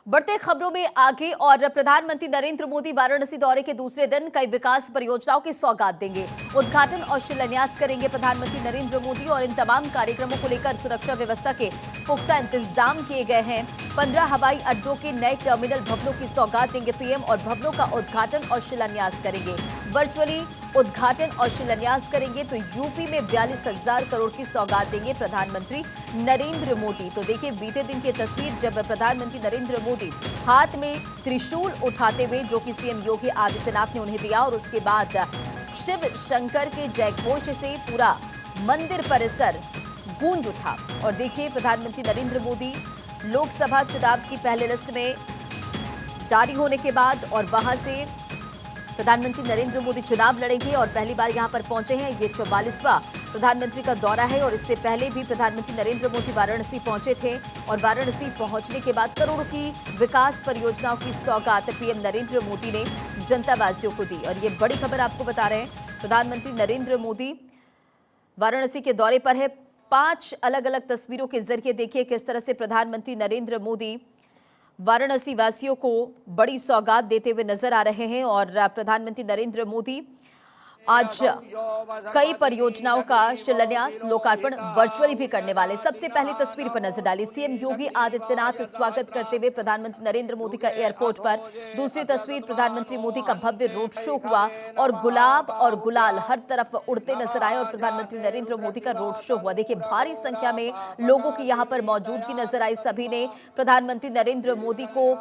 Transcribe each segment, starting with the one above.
बढ़ते खबरों में आगे और प्रधानमंत्री नरेंद्र मोदी वाराणसी दौरे के दूसरे दिन कई विकास परियोजनाओं की सौगात देंगे। उद्घाटन और शिलान्यास करेंगे प्रधानमंत्री नरेंद्र मोदी और इन तमाम कार्यक्रमों को लेकर सुरक्षा व्यवस्था के पुख्ता इंतजाम किए गए हैं। 15 हवाई अड्डों के नए टर्मिनल भवनों की सौगात देंगे पीएम और भवनों का उद्घाटन और शिलान्यास करेंगे। वर्चुअली उद्घाटन और शिलान्यास करेंगे तो यूपी में 42,000 करोड़ की सौगात देंगे प्रधानमंत्री नरेंद्र मोदी। तो देखिए बीते दिन की तस्वीर, जब प्रधानमंत्री नरेंद्र मोदी हाथ में त्रिशूल उठाते हुए, जो कि सीएम योगी आदित्यनाथ ने उन्हें दिया, और उसके बाद शिव शंकर के जयघोष से पूरा मंदिर परिसर गूंज उठा। और देखिए प्रधानमंत्री नरेंद्र मोदी लोकसभा चुनाव की पहले लिस्ट में जारी होने के बाद और वहां से प्रधानमंत्री नरेंद्र मोदी चुनाव लड़ेंगे और पहली बार यहां पर पहुंचे हैं। ये 44वां प्रधानमंत्री का दौरा है और इससे पहले भी प्रधानमंत्री नरेंद्र मोदी वाराणसी पहुंचे थे और वाराणसी पहुंचने के बाद करोड़ों की विकास परियोजनाओं की सौगात पीएम नरेंद्र मोदी ने जनतावासियों को दी। और ये बड़ी खबर आपको बता रहे हैं, प्रधानमंत्री नरेंद्र मोदी वाराणसी के दौरे पर है। 5 अलग अलग तस्वीरों के जरिए देखिए किस तरह से प्रधानमंत्री नरेंद्र मोदी वाराणसी वासियों को बड़ी सौगात देते हुए नजर आ रहे हैं। और प्रधानमंत्री नरेंद्र मोदी आज कई परियोजनाओं का शिलान्यास, लोकार्पण वर्चुअली भी करने वाले। सबसे पहली तस्वीर पर नजर डाली, सीएम योगी आदित्यनाथ स्वागत करते हुए प्रधानमंत्री नरेंद्र मोदी का एयरपोर्ट पर। दूसरी तस्वीर, प्रधानमंत्री मोदी का भव्य रोड शो हुआ और गुलाब और गुलाल हर तरफ उड़ते नजर आए और प्रधानमंत्री नरेंद्र मोदी का रोड शो हुआ। देखिए भारी संख्या में लोगों की यहाँ पर मौजूदगी नजर आई। सभी ने प्रधानमंत्री नरेंद्र मोदी को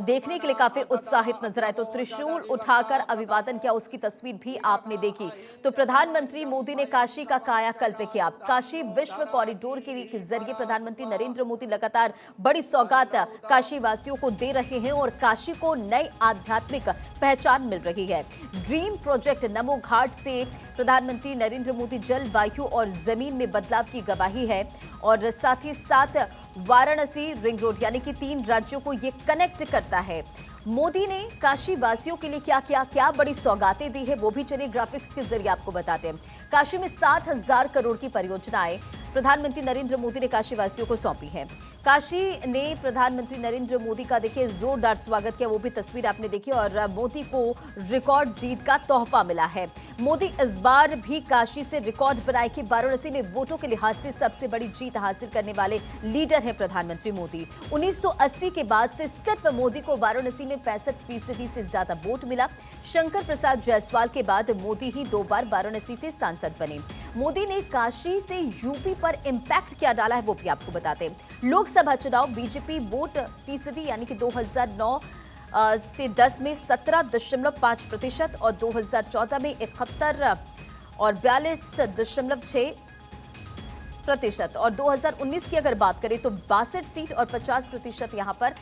देखने के लिए काफी उत्साहित नजर आए। तो त्रिशूल उठाकर अभिवादन किया, उसकी तस्वीर भी आपने देखी। तो प्रधानमंत्री मोदी ने काशी का कायाकल्प किया। काशी विश्व कॉरिडोर के जरिए प्रधानमंत्री नरेंद्र मोदी लगातार बड़ी सौगात काशी वासियों को दे रहे हैं और काशी को नई आध्यात्मिक पहचान मिल रही है। ड्रीम प्रोजेक्ट नमो घाट से प्रधानमंत्री नरेंद्र मोदी जल, वायु और जमीन में बदलाव की गवाही है। और साथ ही साथ वाराणसी रिंग रोड यानी कि 3 राज्यों को ये कनेक्ट करता है। मोदी ने काशी वासियों के लिए क्या किया, क्या बड़ी सौगातें दी है, वो भी चलिए ग्राफिक्स के जरिए आपको बताते हैं। काशी में 60,000 करोड़ की परियोजनाएं प्रधानमंत्री नरेंद्र मोदी ने काशी वासियों को सौंपी है। काशी ने प्रधानमंत्री नरेंद्र मोदी का देखिए जोरदार स्वागत किया, वो भी तस्वीर आपने देखी। और मोदी को रिकॉर्ड जीत का तोहफा मिला है। मोदी इस बार भी काशी से रिकॉर्ड बनाए कि वाराणसी में वोटों के लिहाज से सबसे बड़ी जीत हासिल करने वाले लीडर है प्रधानमंत्री मोदी। 1980 के बाद से सिर्फ मोदी को वाराणसी में 65% से ज्यादा वोट मिला। शंकर प्रसाद जायसवाल के बाद मोदी ही 2 बार वाराणसी से सांसद बने। मोदी ने काशी से यूपी पर इंपैक्ट क्या डाला है वो भी आपको बताते हैं। लोकसभा चुनाव बीजेपी वोट फीसदी यानी कि 2009 से 10 में 17.5% और 2014 में 71 और 42.6% और 2019 की अगर बात करें तो 62 सीट और 50% यहां पर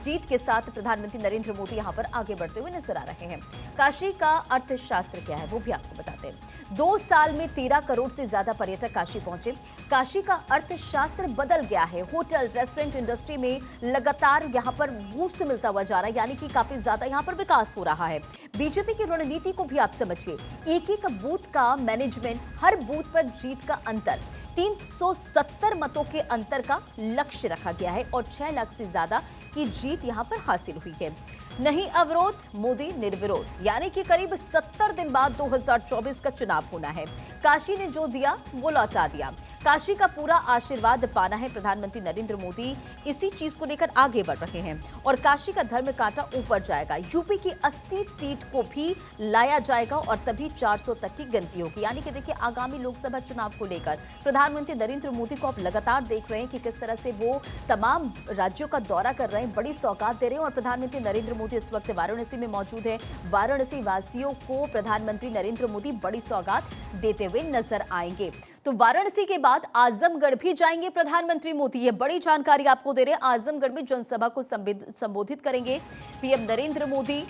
जीत के साथ प्रधानमंत्री नरेंद्र मोदी यहां पर आगे बढ़ते हुए नजर आ रहे हैं। काशी का अर्थशास्त्र क्या है वो भी आपको बताते हैं। 2 साल में 13 करोड़ से ज्यादा पर्यटक काशी पहुंचे। काशी का अर्थशास्त्र बदल गया है। होटल रेस्टोरेंट इंडस्ट्री में लगातार यहां पर बूस्ट मिलता हुआ जा रहा है, यानी कि काफी ज्यादा यहां पर विकास हो रहा है। बीजेपी की रणनीति को भी आप समझिए। एक बूथ का मैनेजमेंट, हर बूथ पर जीत का अंतर, 370 मतों के अंतर का लक्ष्य रखा गया है और 6 लाख से ज्यादा की जीत यहां पर हासिल हुई है। नहीं अवरोध, मोदी निर्विरोध, यानी कि करीब 70 दिन बाद 2024 का चुनाव होना है। काशी ने जो दिया वो लौटा दिया। काशी का पूरा आशीर्वाद पाना है। प्रधानमंत्री नरेंद्र मोदी इसी चीज को लेकर आगे बढ़ रहे हैं और काशी का धर्म कांटा ऊपर जाएगा। यूपी की 80 सीट को भी लाया जाएगा और तभी 400 तक की गिनती होगी। यानी कि देखिए आगामी लोकसभा चुनाव को लेकर प्रधानमंत्री नरेंद्र मोदी को आप लगातार देख रहे हैं कि किस तरह से वो तमाम राज्यों का दौरा कर रहे हैं, बड़ी सौगात दे रहे हैं। और प्रधानमंत्री नरेंद्र मोदी इस वक्त वाराणसी में मौजूद है। वाराणसी वासियों को प्रधानमंत्री नरेंद्र मोदी बड़ी सौगात देते हुए नजर आएंगे। तो वाराणसी के बाद आजमगढ़ भी जाएंगे प्रधानमंत्री मोदी, ये बड़ी जानकारी आपको दे रहे हैं। आजमगढ़ में जनसभा को संबोधित करेंगे पीएम नरेंद्र मोदी।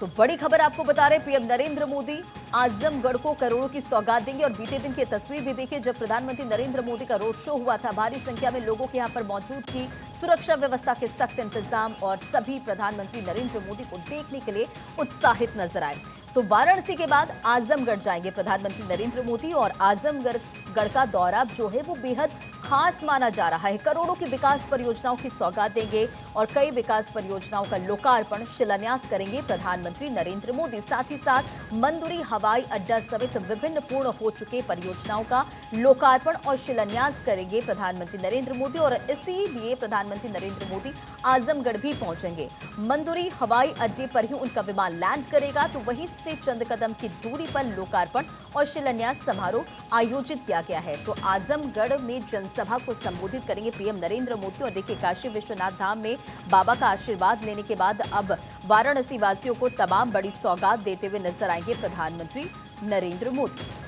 तो बड़ी खबर आपको बता रहे हैं, पीएम नरेंद्र मोदी आजमगढ़ को करोड़ों की सौगात देंगे। और बीते दिन की तस्वीर भी देखिए, जब प्रधानमंत्री नरेंद्र मोदी का रोड शो हुआ था, भारी संख्या में लोगों के यहां पर मौजूद थी। सुरक्षा व्यवस्था के सख्त इंतजाम और सभी प्रधानमंत्री नरेंद्र मोदी को देखने के लिए उत्साहित नजर आए। तो वाराणसी के बाद आजमगढ़ जाएंगे प्रधानमंत्री नरेंद्र मोदी और आजमगढ़ आजमगढ़ का दौरा जो है वो बेहद खास माना जा रहा है। करोड़ों की विकास परियोजनाओं की सौगात देंगे और कई विकास परियोजनाओं का लोकार्पण शिलान्यास करेंगे प्रधानमंत्री नरेंद्र मोदी। साथ ही साथ मंदुरी हवाई अड्डा समेत विभिन्न पूर्ण हो चुके परियोजनाओं का लोकार्पण और शिलान्यास करेंगे प्रधानमंत्री नरेंद्र मोदी और इसीलिए प्रधानमंत्री नरेंद्र मोदी आजमगढ़ भी पहुंचेंगे। मंदुरी हवाई अड्डे पर ही उनका विमान लैंड करेगा, तो वहीं से चंद कदम की दूरी पर लोकार्पण और शिलान्यास समारोह आयोजित किया गया है। तो आजमगढ़ में जनसभा को संबोधित करेंगे पीएम नरेंद्र मोदी और देखिए काशी विश्वनाथ धाम में बाबा का आशीर्वाद लेने के बाद अब वाराणसी वासियों को तमाम बड़ी सौगात देते हुए नजर आएंगे प्रधानमंत्री नरेंद्र मोदी।